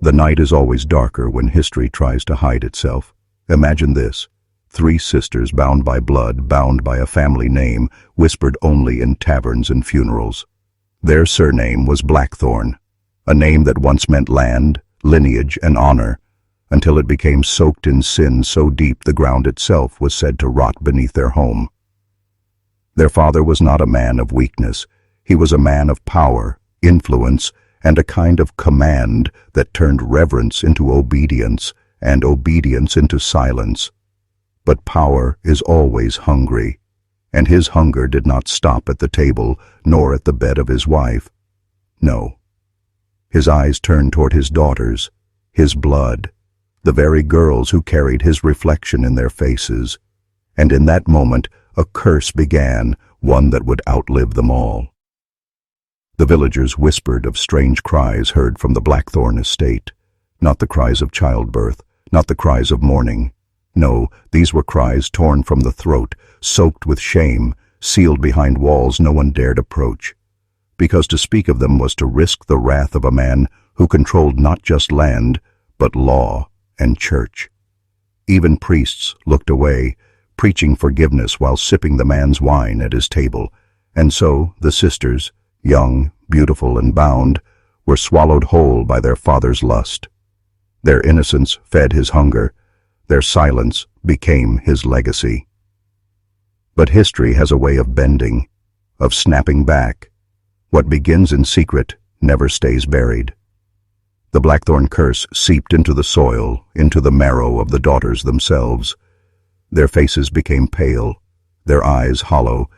The night is always darker when history tries to hide itself. Imagine this. 3 sisters bound by blood, bound by a family name, whispered only in taverns and funerals. Their surname was Blackthorn, a name that once meant land, lineage, and honor, until it became soaked in sin so deep the ground itself was said to rot beneath their home. Their father was not a man of weakness. He was a man of power, influence, and a kind of command that turned reverence into obedience and obedience into silence. But power is always hungry, and his hunger did not stop at the table nor at the bed of his wife. No. His eyes turned toward his daughters, his blood, the very girls who carried his reflection in their faces. And in that moment a curse began, one that would outlive them all. The villagers whispered of strange cries heard from the Blackthorn estate, not the cries of childbirth, not the cries of mourning. No, these were cries torn from the throat, soaked with shame, sealed behind walls no one dared approach, because to speak of them was to risk the wrath of a man who controlled not just land, but law and church. Even priests looked away, preaching forgiveness while sipping the man's wine at his table, and so the sisters, young, beautiful, and bound, were swallowed whole by their father's lust. Their innocence fed his hunger. Their silence became his legacy. But history has a way of bending, of snapping back. What begins in secret never stays buried. The Blackthorn curse seeped into the soil, into the marrow of the daughters themselves. Their faces became pale, their eyes hollow,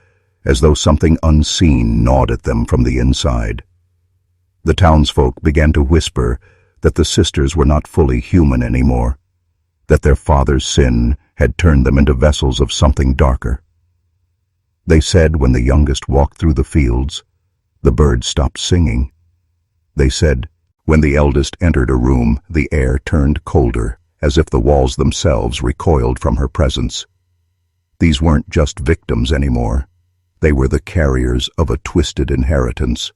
as though something unseen gnawed at them from the inside. The townsfolk began to whisper that the sisters were not fully human anymore, that their father's sin had turned them into vessels of something darker. They said when the youngest walked through the fields, the birds stopped singing. They said when the eldest entered a room, the air turned colder, as if the walls themselves recoiled from her presence. These weren't just victims anymore. They were the carriers of a twisted inheritance.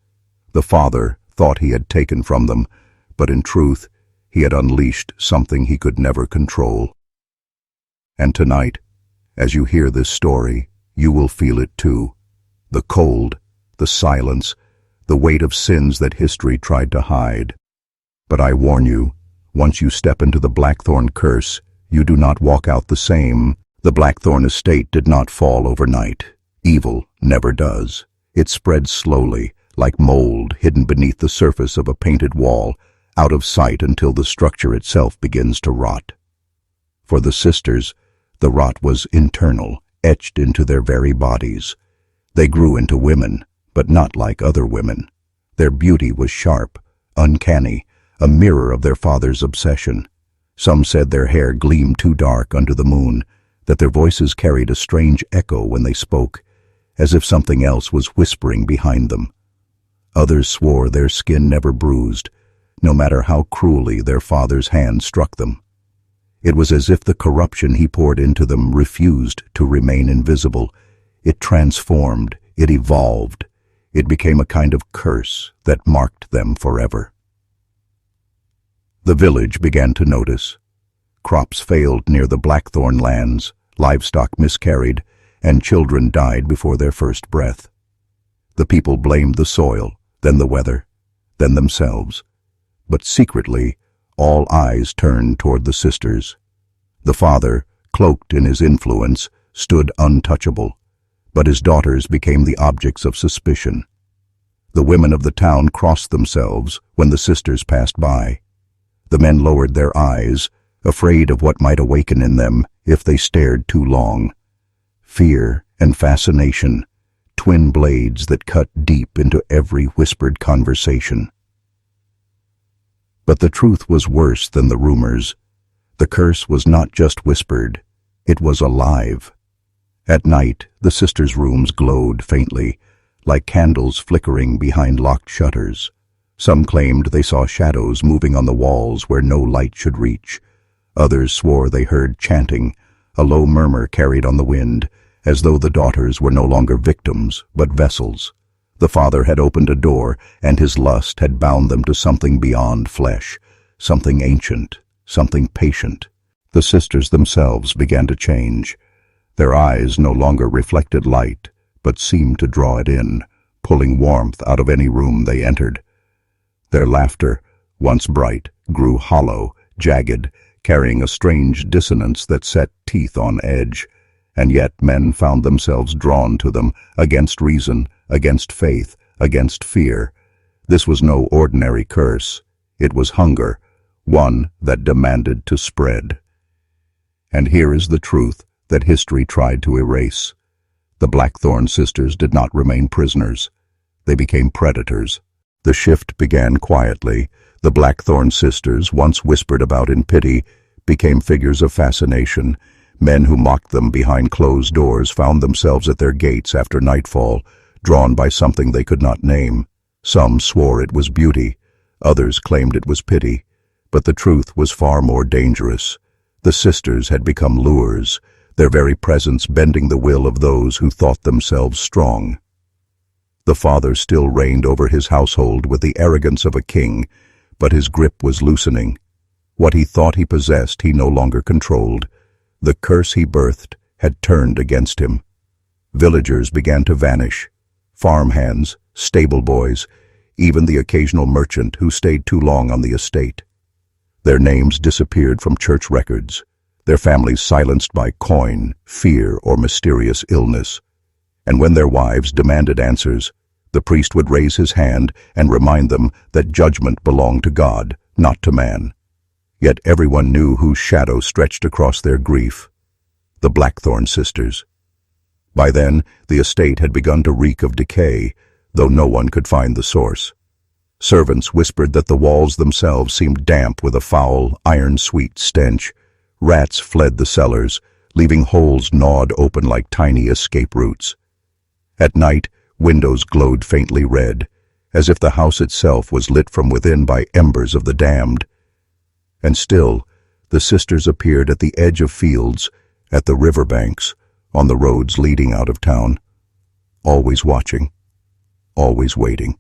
The father thought he had taken from them, but in truth, he had unleashed something he could never control. And tonight, as you hear this story, you will feel it too. The cold, the silence, the weight of sins that history tried to hide. But I warn you, once you step into the Blackthorn curse, you do not walk out the same. The Blackthorn estate did not fall overnight. Evil never does. It spreads slowly, like mold hidden beneath the surface of a painted wall, out of sight until the structure itself begins to rot. For the sisters, the rot was internal, etched into their very bodies. They grew into women, but not like other women. Their beauty was sharp, uncanny, a mirror of their father's obsession. Some said their hair gleamed too dark under the moon, that their voices carried a strange echo when they spoke, as if something else was whispering behind them. Others swore their skin never bruised, no matter how cruelly their father's hand struck them. It was as if the corruption he poured into them refused to remain invisible. It transformed, it evolved, it became a kind of curse that marked them forever. The village began to notice. Crops failed near the Blackthorn lands, livestock miscarried, and children died before their first breath. The people blamed the soil, then the weather, then themselves. But secretly, all eyes turned toward the sisters. The father, cloaked in his influence, stood untouchable, but his daughters became the objects of suspicion. The women of the town crossed themselves when the sisters passed by. The men lowered their eyes, afraid of what might awaken in them if they stared too long. Fear and fascination, twin blades that cut deep into every whispered conversation. But the truth was worse than the rumors. The curse was not just whispered, it was alive. At night, the sisters' rooms glowed faintly, like candles flickering behind locked shutters. Some claimed they saw shadows moving on the walls where no light should reach. Others swore they heard chanting, a low murmur carried on the wind, as though the daughters were no longer victims, but vessels. The father had opened a door, and his lust had bound them to something beyond flesh, something ancient, something patient. The sisters themselves began to change. Their eyes no longer reflected light, but seemed to draw it in, pulling warmth out of any room they entered. Their laughter, once bright, grew hollow, jagged, carrying a strange dissonance that set teeth on edge. And yet men found themselves drawn to them, against reason, against faith, against fear. This was no ordinary curse. It was hunger, one that demanded to spread. And here is the truth that history tried to erase. The Blackthorn sisters did not remain prisoners. They became predators. The shift began quietly. The Blackthorn sisters, once whispered about in pity, became figures of fascination. Men who mocked them behind closed doors found themselves at their gates after nightfall, drawn by something they could not name. Some swore it was beauty. Others claimed it was pity. But the truth was far more dangerous. The sisters had become lures, their very presence bending the will of those who thought themselves strong. The father still reigned over his household with the arrogance of a king, but his grip was loosening. What he thought he possessed he no longer controlled. The curse he birthed had turned against him. Villagers began to vanish. Farmhands, stable boys, even the occasional merchant who stayed too long on the estate. Their names disappeared from church records, their families silenced by coin, fear, or mysterious illness. And when their wives demanded answers, the priest would raise his hand and remind them that judgment belonged to God, not to man. Yet everyone knew whose shadow stretched across their grief: the Blackthorn sisters. By then, the estate had begun to reek of decay, though no one could find the source. Servants whispered that the walls themselves seemed damp with a foul, iron-sweet stench. Rats fled the cellars, leaving holes gnawed open like tiny escape routes. At night, windows glowed faintly red, as if the house itself was lit from within by embers of the damned. And still, the sisters appeared at the edge of fields, at the riverbanks, on the roads leading out of town, always watching, always waiting.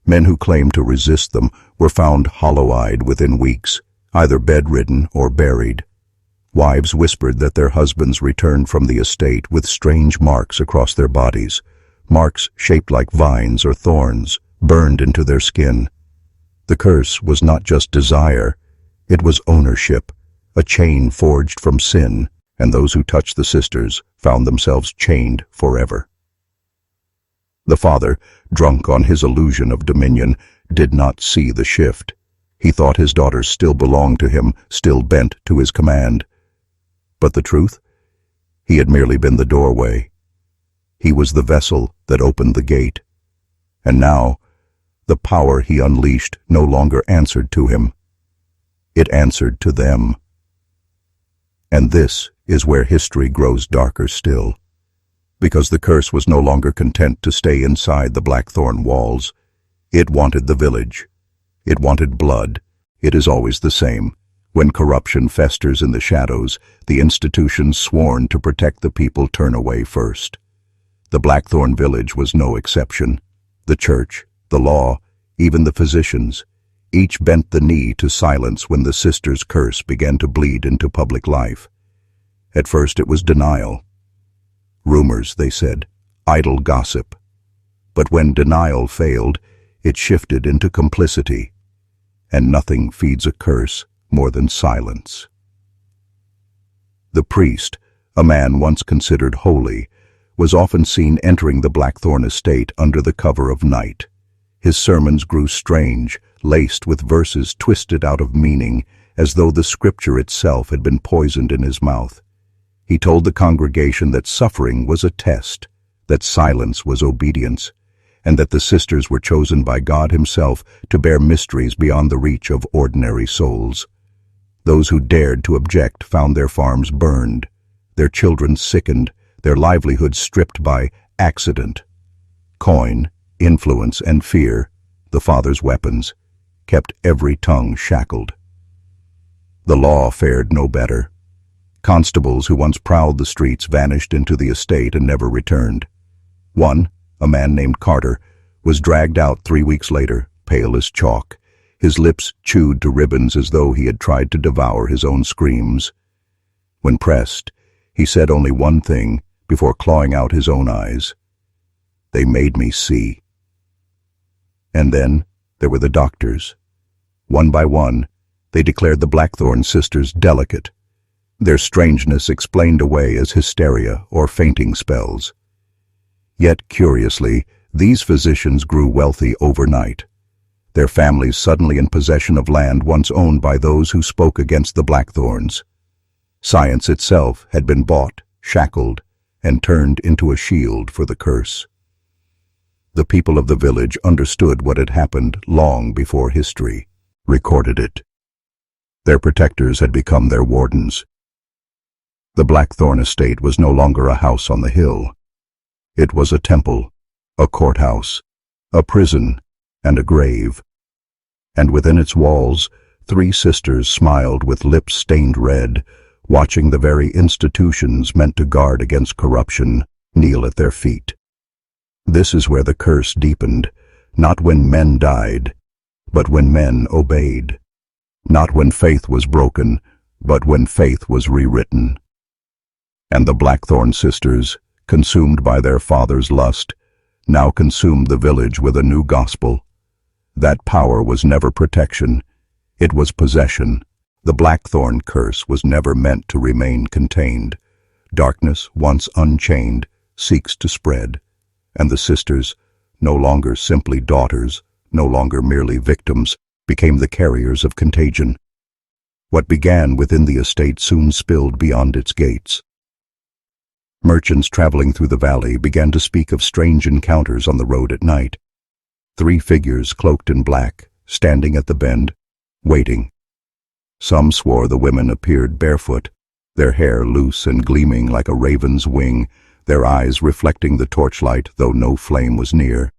Men who claimed to resist them were found hollow-eyed within weeks, either bedridden or buried. Wives whispered that their husbands returned from the estate with strange marks across their bodies, marks shaped like vines or thorns, burned into their skin. The curse was not just desire, it was ownership, a chain forged from sin, and those who touched the sisters found themselves chained forever. The father, drunk on his illusion of dominion, did not see the shift. He thought his daughters still belonged to him, still bent to his command. But the truth? He had merely been the doorway. He was the vessel that opened the gate. And now, the power he unleashed no longer answered to him. It answered to them. And this is where history grows darker still. Because the curse was no longer content to stay inside the Blackthorn walls. It wanted the village. It wanted blood. It is always the same. When corruption festers in the shadows, the institutions sworn to protect the people turn away first. The Blackthorn village was no exception. The church, the law, even the physicians, each bent the knee to silence when the sisters' curse began to bleed into public life. At first it was denial. Rumors, they said, idle gossip. But when denial failed, it shifted into complicity. And nothing feeds a curse more than silence. The priest, a man once considered holy, was often seen entering the Blackthorn estate under the cover of night. His sermons grew strange, laced with verses twisted out of meaning, as though the scripture itself had been poisoned in his mouth. He told the congregation that suffering was a test, that silence was obedience, and that the sisters were chosen by God himself to bear mysteries beyond the reach of ordinary souls. Those who dared to object found their farms burned, their children sickened, their livelihoods stripped by accident. Coin, influence, and fear, the father's weapons, kept every tongue shackled. The law fared no better. Constables who once prowled the streets vanished into the estate and never returned. One, a man named Carter, was dragged out 3 weeks later, pale as chalk, his lips chewed to ribbons as though he had tried to devour his own screams. When pressed, he said only one thing before clawing out his own eyes. "They made me see." And then there were the doctors. One by one, they declared the Blackthorn sisters delicate. Their strangeness explained away as hysteria or fainting spells. Yet, curiously, these physicians grew wealthy overnight, their families suddenly in possession of land once owned by those who spoke against the Blackthorns. Science itself had been bought, shackled, and turned into a shield for the curse. The people of the village understood what had happened long before history recorded it. Their protectors had become their wardens. The Blackthorn estate was no longer a house on the hill. It was a temple, a courthouse, a prison, and a grave. And within its walls, three sisters smiled with lips stained red, watching the very institutions meant to guard against corruption kneel at their feet. This is where the curse deepened, not when men died, but when men obeyed. Not when faith was broken, but when faith was rewritten. And the Blackthorn sisters, consumed by their father's lust, now consumed the village with a new gospel. That power was never protection, it was possession. The Blackthorn curse was never meant to remain contained. Darkness, once unchained, seeks to spread, and the sisters, no longer simply daughters, no longer merely victims, became the carriers of contagion. What began within the estate soon spilled beyond its gates. Merchants traveling through the valley began to speak of strange encounters on the road at night. Three figures cloaked in black, standing at the bend, waiting. Some swore the women appeared barefoot, their hair loose and gleaming like a raven's wing, their eyes reflecting the torchlight, though no flame was near.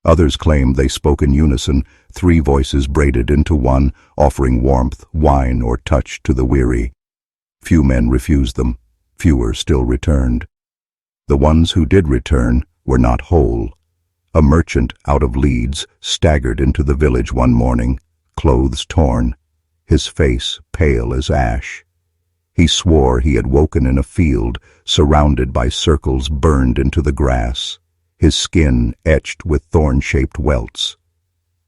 Others claimed they spoke in unison, three voices braided into one, offering warmth, wine, or touch to the weary. Few men refused them, fewer still returned. The ones who did return were not whole. A merchant out of Leeds staggered into the village one morning, clothes torn, his face pale as ash. He swore he had woken in a field, surrounded by circles burned into the grass, his skin etched with thorn-shaped welts.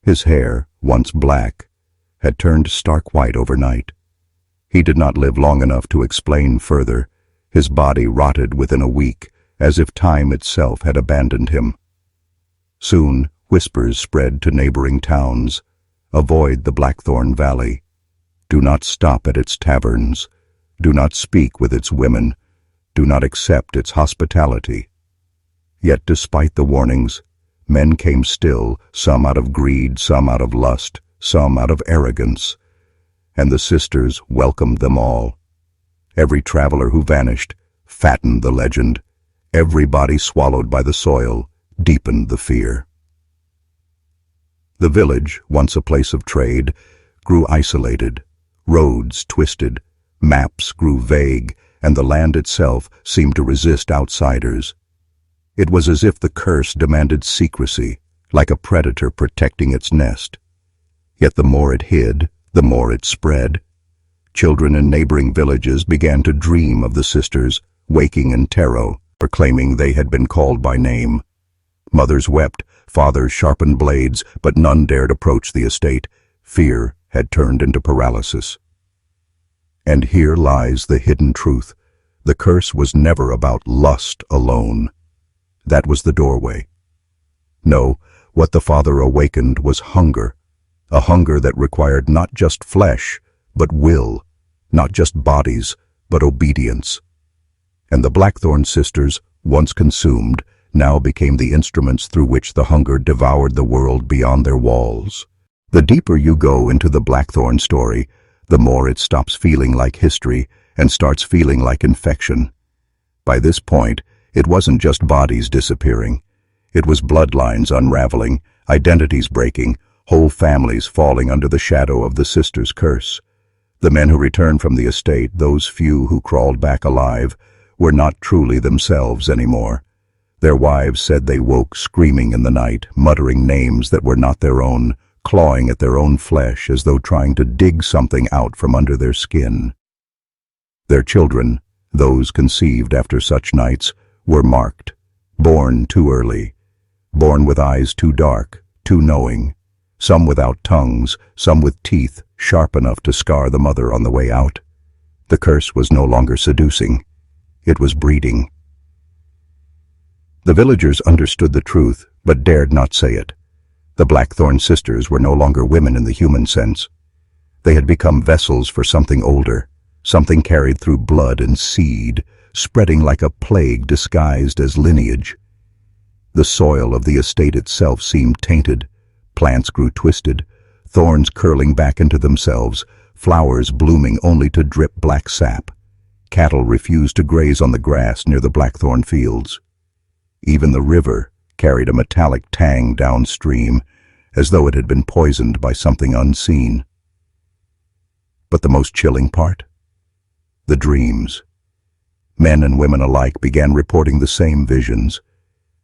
His hair, once black, had turned stark white overnight. He did not live long enough to explain further. His body rotted within a week, as if time itself had abandoned him. Soon, whispers spread to neighboring towns. Avoid the Blackthorn Valley. Do not stop at its taverns. Do not speak with its women. Do not accept its hospitality. Yet despite the warnings, men came still, some out of greed, some out of lust, some out of arrogance, and the sisters welcomed them all. Every traveler who vanished fattened the legend. Every body swallowed by the soil deepened the fear. The village, once a place of trade, grew isolated. Roads twisted, maps grew vague, and the land itself seemed to resist outsiders. It was as if the curse demanded secrecy, like a predator protecting its nest. Yet the more it hid, the more it spread. Children in neighboring villages began to dream of the sisters, waking in terror, proclaiming they had been called by name. Mothers wept, fathers sharpened blades, but none dared approach the estate. Fear had turned into paralysis. And here lies the hidden truth. The curse was never about lust alone. That was the doorway. No, what the Father awakened was hunger, a hunger that required not just flesh, but will, not just bodies, but obedience. And the Blackthorn sisters, once consumed, now became the instruments through which the hunger devoured the world beyond their walls. The deeper you go into the Blackthorn story, the more it stops feeling like history and starts feeling like infection. By this point, it wasn't just bodies disappearing. It was bloodlines unraveling, identities breaking, whole families falling under the shadow of the sisters' curse. The men who returned from the estate, those few who crawled back alive, were not truly themselves anymore. Their wives said they woke screaming in the night, muttering names that were not their own, clawing at their own flesh as though trying to dig something out from under their skin. Their children, those conceived after such nights, were marked, born too early, born with eyes too dark, too knowing, some without tongues, some with teeth sharp enough to scar the mother on the way out. The curse was no longer seducing. It was breeding. The villagers understood the truth, but dared not say it. The Blackthorn sisters were no longer women in the human sense. They had become vessels for something older, something carried through blood and seed, spreading like a plague disguised as lineage. The soil of the estate itself seemed tainted. Plants grew twisted, thorns curling back into themselves, flowers blooming only to drip black sap. Cattle refused to graze on the grass near the Blackthorn fields. Even the river carried a metallic tang downstream, as though it had been poisoned by something unseen. But the most chilling part? The dreams. Men and women alike began reporting the same visions.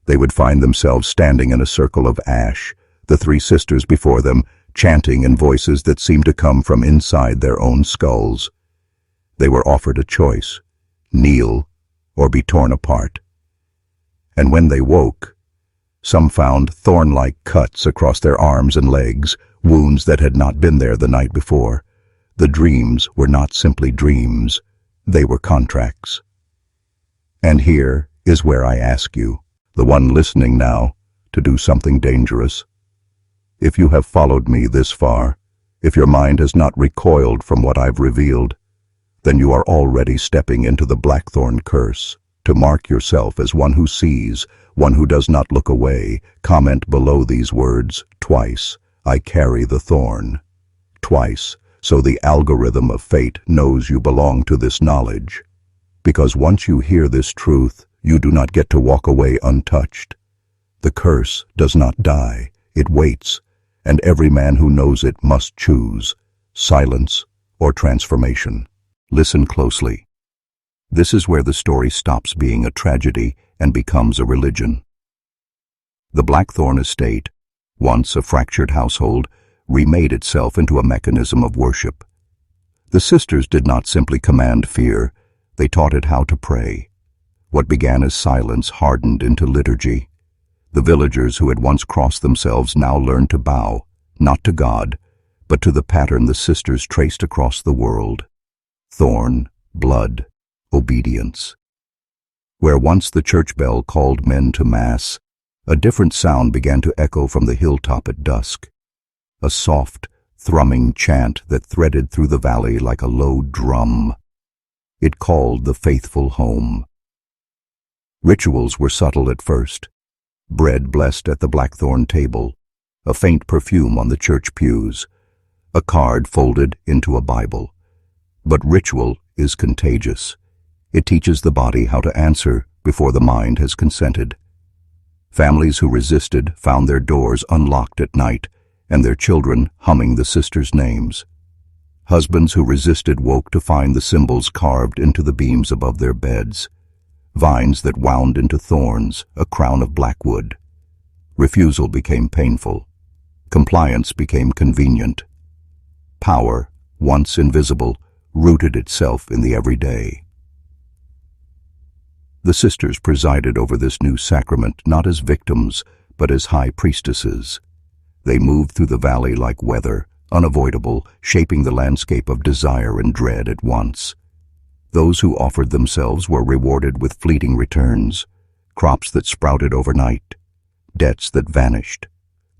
They would find themselves standing in a circle of ash, the three sisters before them, chanting in voices that seemed to come from inside their own skulls. They were offered a choice: kneel or be torn apart. And when they woke, some found thorn-like cuts across their arms and legs, wounds that had not been there the night before. The dreams were not simply dreams, they were contracts. And here is where I ask you, the one listening now, to do something dangerous. If you have followed me this far, if your mind has not recoiled from what I've revealed, then you are already stepping into the Blackthorn curse. To mark yourself as one who sees, one who does not look away, comment below these words twice: I carry the thorn. Twice, so the algorithm of fate knows you belong to this knowledge. Because once you hear this truth, you do not get to walk away untouched. The curse does not die, it waits, and every man who knows it must choose silence or transformation. Listen closely. This is where the story stops being a tragedy and becomes a religion. The Blackthorn estate, once a fractured household, remade itself into a mechanism of worship. The sisters did not simply command fear, they taught it how to pray. What began as silence hardened into liturgy. The villagers who had once crossed themselves now learned to bow, not to God, but to the pattern the sisters traced across the world. Thorn, blood, obedience. Where once the church bell called men to mass, a different sound began to echo from the hilltop at dusk. A soft, thrumming chant that threaded through the valley like a low drum. It called the faithful home. Rituals were subtle at first. Bread blessed at the Blackthorn table, a faint perfume on the church pews, a card folded into a Bible. But ritual is contagious. It teaches the body how to answer before the mind has consented. Families who resisted found their doors unlocked at night and their children humming the sisters' names. Husbands who resisted woke to find the symbols carved into the beams above their beds. Vines that wound into thorns, a crown of blackwood. Refusal became painful. Compliance became convenient. Power, once invisible, rooted itself in the everyday. The sisters presided over this new sacrament not as victims, but as high priestesses. They moved through the valley like weather, unavoidable, shaping the landscape of desire and dread at once. Those who offered themselves were rewarded with fleeting returns, crops that sprouted overnight, debts that vanished,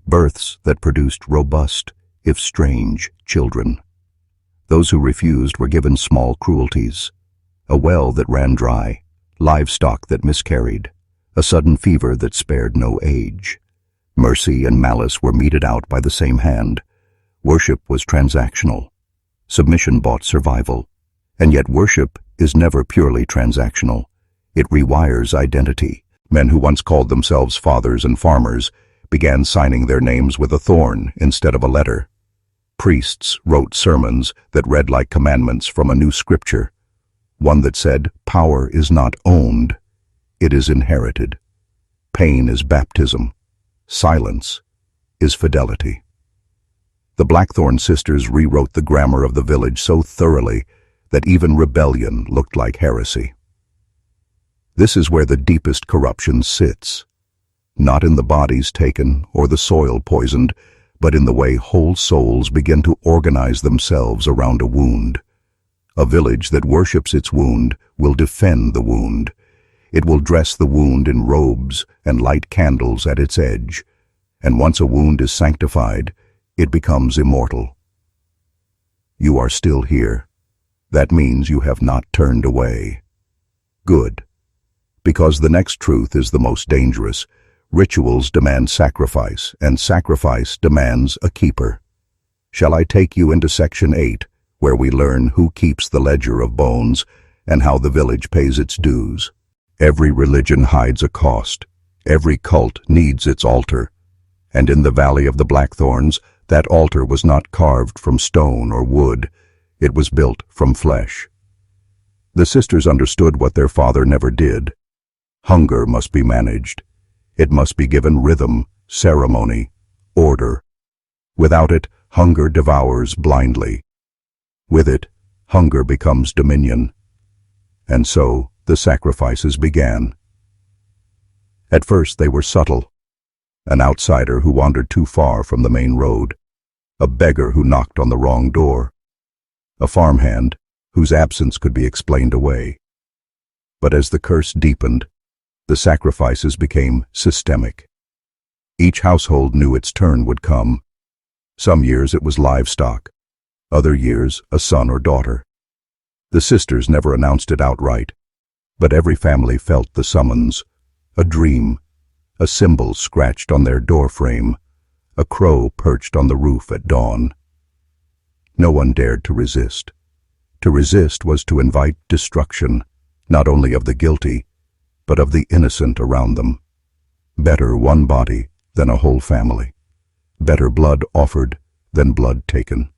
births that produced robust, if strange, children. Those who refused were given small cruelties, a well that ran dry, livestock that miscarried, a sudden fever that spared no age. Mercy and malice were meted out by the same hand. Worship was transactional. Submission bought survival. And yet worship is never purely transactional. It rewires identity. Men who once called themselves fathers and farmers began signing their names with a thorn instead of a letter. Priests wrote sermons that read like commandments from a new scripture. One that said, power is not owned, it is inherited. Pain is baptism. Silence is fidelity. The Blackthorn sisters rewrote the grammar of the village so thoroughly that even rebellion looked like heresy. This is where the deepest corruption sits, not in the bodies taken or the soil poisoned, but in the way whole souls begin to organize themselves around a wound. A village that worships its wound will defend the wound. It will dress the wound in robes and light candles at its edge. And once a wound is sanctified, it becomes immortal. You are still here. That means you have not turned away. Good. Because the next truth is the most dangerous. Rituals demand sacrifice, and sacrifice demands a keeper. Shall I take you into Section 8, where we learn who keeps the ledger of bones and how the village pays its dues? Every religion hides a cost. Every cult needs its altar. And in the Valley of the Blackthorns, that altar was not carved from stone or wood. It was built from flesh. The sisters understood what their father never did. Hunger must be managed. It must be given rhythm, ceremony, order. Without it, hunger devours blindly. With it, hunger becomes dominion. And so, the sacrifices began. At first they were subtle. An outsider who wandered too far from the main road. A beggar who knocked on the wrong door. A farmhand whose absence could be explained away. But as the curse deepened, the sacrifices became systemic. Each household knew its turn would come. Some years it was livestock. Other years, a son or daughter. The sisters never announced it outright, but every family felt the summons. A dream, a symbol scratched on their doorframe, a crow perched on the roof at dawn. No one dared to resist. To resist was to invite destruction, not only of the guilty, but of the innocent around them. Better one body than a whole family. Better blood offered than blood taken.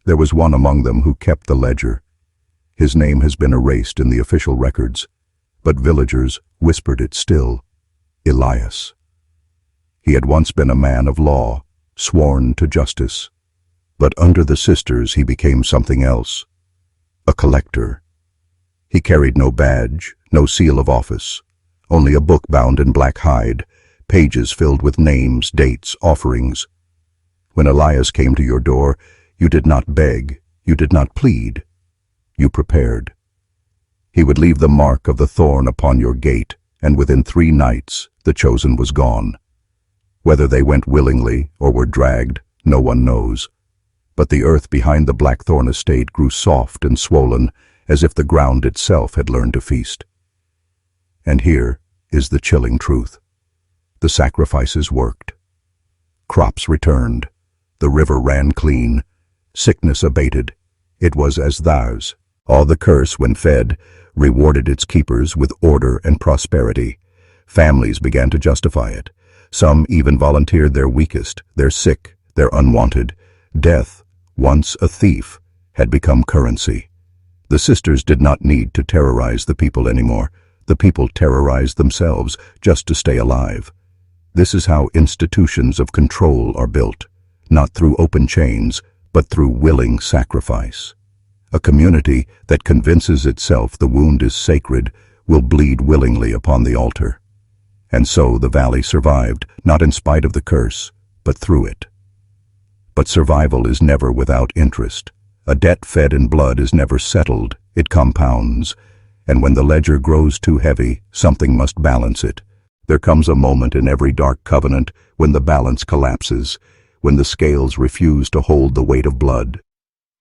There was one among them who kept the ledger. His name has been erased in the official records, but villagers whispered it still. Elias. He had once been a man of law, sworn to justice. But under the sisters he became something else. A collector. He carried no badge, no seal of office, only a book bound in black hide, pages filled with names, dates, offerings. When Elias came to your door, you did not beg, you did not plead. You prepared. He would leave the mark of the thorn upon your gate, and within 3 nights the chosen was gone. Whether they went willingly or were dragged, no one knows. But the earth behind the Blackthorn estate grew soft and swollen, as if the ground itself had learned to feast. And here is the chilling truth. The sacrifices worked. Crops returned. The river ran clean. Sickness abated. It was as theirs. All the curse, when fed, rewarded its keepers with order and prosperity. Families began to justify it. Some even volunteered their weakest, their sick, their unwanted. Death, once a thief, had become currency. The sisters did not need to terrorize the people anymore. The people terrorized themselves just to stay alive. This is how institutions of control are built, not through open chains, but through willing sacrifice. A community that convinces itself the wound is sacred will bleed willingly upon the altar. And so the valley survived, not in spite of the curse, but through it. But survival is never without interest. A debt fed in blood is never settled, it compounds. And when the ledger grows too heavy, something must balance it. There comes a moment in every dark covenant when the balance collapses, when the scales refuse to hold the weight of blood.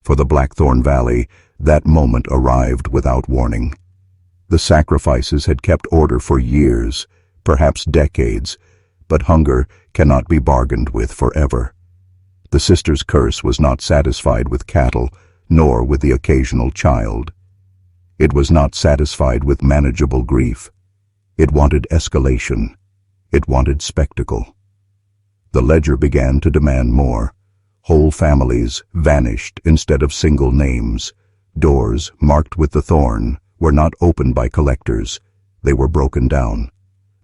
For the Blackthorn Valley, that moment arrived without warning. The sacrifices had kept order for years, perhaps decades, but hunger cannot be bargained with forever. The sisters' curse was not satisfied with cattle, nor with the occasional child. It was not satisfied with manageable grief. It wanted escalation. It wanted spectacle. The ledger began to demand more. Whole families vanished instead of single names. Doors marked with the thorn were not opened by collectors. They were broken down.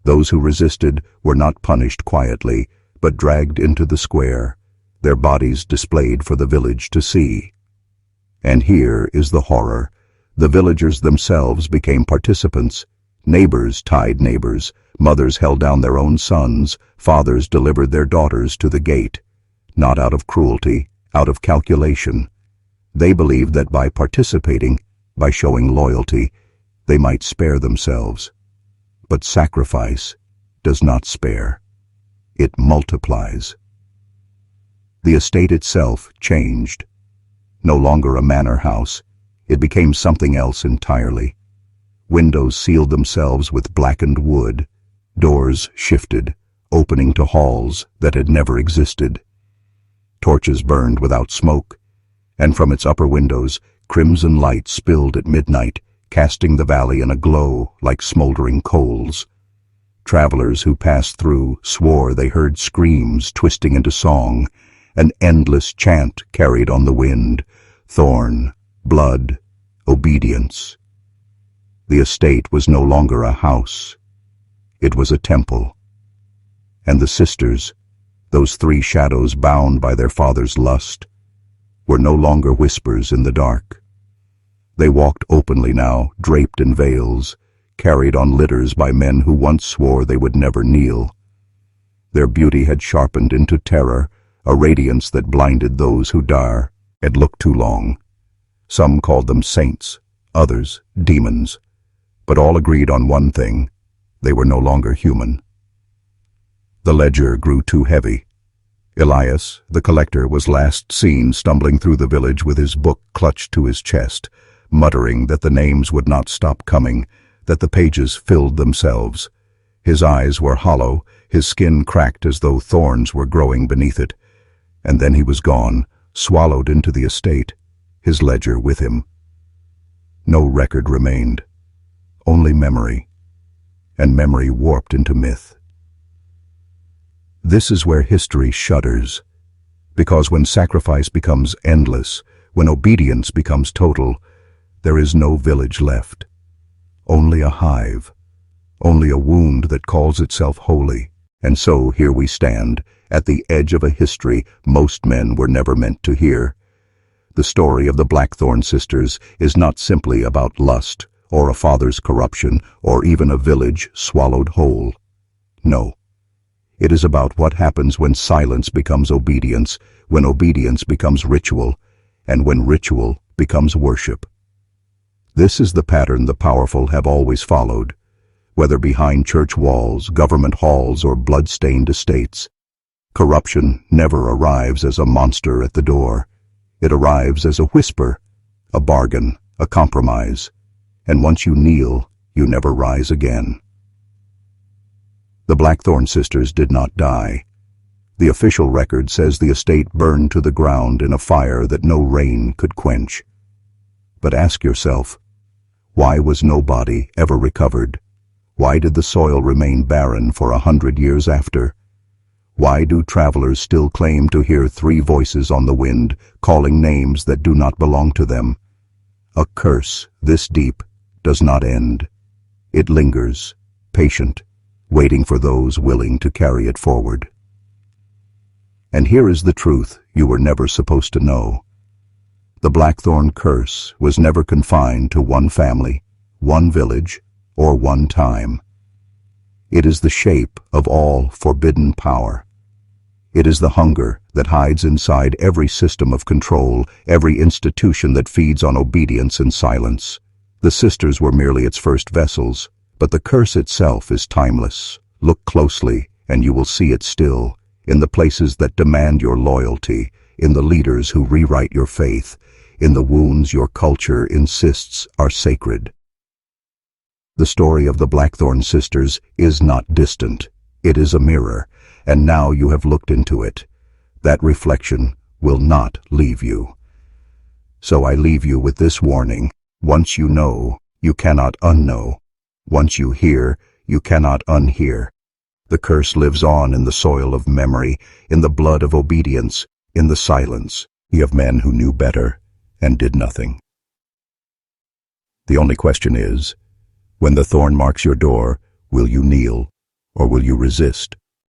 Those who resisted were not punished quietly, but dragged into the square. their bodies displayed for the village to see. And here is the horror. The villagers themselves became participants. Neighbors tied neighbors, mothers held down their own sons, fathers delivered their daughters to the gate. Not out of cruelty, out of calculation. They believed that by participating, by showing loyalty, they might spare themselves. But sacrifice does not spare. It multiplies. The estate itself changed. No longer a manor house, it became something else entirely. Windows sealed themselves with blackened wood. Doors shifted, opening to halls that had never existed. Torches burned without smoke, and from its upper windows, crimson light spilled at midnight, casting the valley in a glow like smoldering coals. Travelers who passed through swore they heard screams twisting into song, an endless chant carried on the wind: thorn, blood, obedience. The estate was no longer a house. It was a temple. And the sisters, those three shadows bound by their father's lust, were no longer whispers in the dark. They walked openly now, draped in veils, carried on litters by men who once swore they would never kneel. Their beauty had sharpened into terror, a radiance that blinded those who had looked too long. Some called them saints, others demons, but all agreed on one thing: they were no longer human. The ledger grew too heavy. Elias, the collector, was last seen stumbling through the village with his book clutched to his chest, muttering that the names would not stop coming, that the pages filled themselves. His eyes were hollow, his skin cracked as though thorns were growing beneath it. And then he was gone, swallowed into the estate, his ledger with him. No record remained, only memory, and memory warped into myth. This is where history shudders, because when sacrifice becomes endless, when obedience becomes total, there is no village left. Only a hive, only a wound that calls itself holy. And so here we stand, at the edge of a history most men were never meant to hear. The story of the Blackthorn sisters is not simply about lust, or a father's corruption, or even a village swallowed whole. No. It is about what happens when silence becomes obedience, when obedience becomes ritual, and when ritual becomes worship. This is the pattern the powerful have always followed, whether behind church walls, government halls, or blood-stained estates. Corruption never arrives as a monster at the door. It arrives as a whisper, a bargain, a compromise, and once you kneel, you never rise again. The Blackthorn sisters did not die. The official record says the estate burned to the ground in a fire that no rain could quench. But ask yourself, why was no body ever recovered? Why did the soil remain barren for 100 years after? Why do travelers still claim to hear three voices on the wind, calling names that do not belong to them? A curse this deep does not end. It lingers, patient, waiting for those willing to carry it forward. And here is the truth you were never supposed to know. The Blackthorn curse was never confined to one family, one village, or one time. It is the shape of all forbidden power. It is the hunger that hides inside every system of control, every institution that feeds on obedience and silence. The sisters were merely its first vessels, but the curse itself is timeless. Look closely, and you will see it still, in the places that demand your loyalty, in the leaders who rewrite your faith, in the wounds your culture insists are sacred. The story of the Blackthorn sisters is not distant. It is a mirror, and now you have looked into it. That reflection will not leave you. So I leave you with this warning. Once you know, you cannot unknow. Once you hear, you cannot unhear. The curse lives on in the soil of memory, in the blood of obedience, in the silence of men who knew better and did nothing. The only question is, when the thorn marks your door, will you kneel or will you resist?